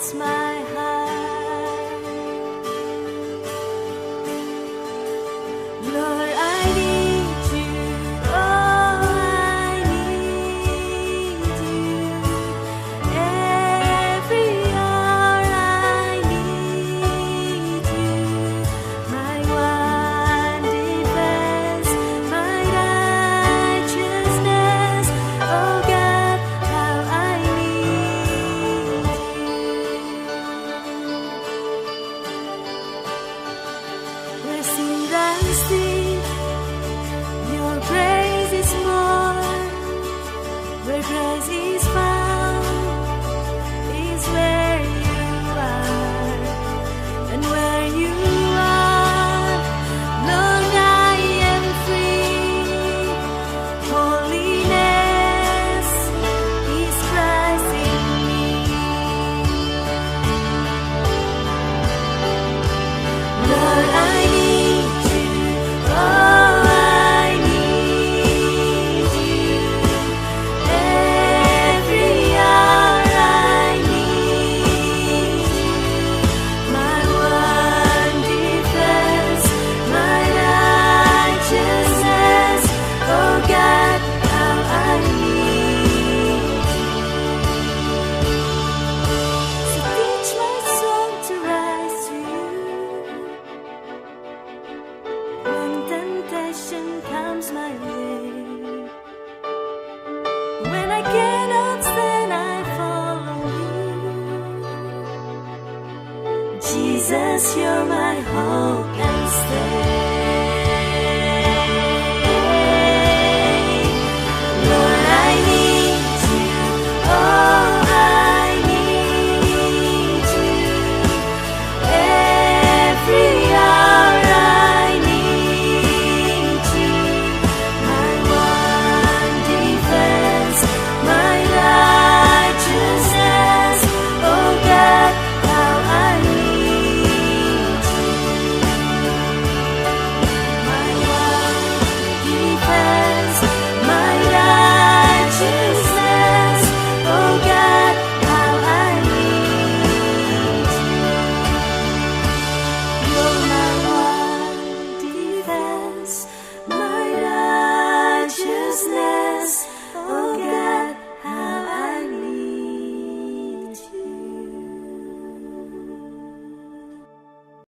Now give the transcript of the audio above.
fills my heart. Lord, I need you. Oh, I need you. Every hour I need you. My one defense, my righteousness. Oh God, how I need you. Blessing than sea, your grace is more. Where grace is found is where you are, and where you are, Lord, I am free. Holiness is Christ in me. Lord, I need you. Oh, I need you. Every hour I need you. My one defense, my righteousness. Oh God, how I need you. So teach my soul to rise to you. When temptation comes my way, when I cannot stand, I follow you. Jesus, you're my hope and stay.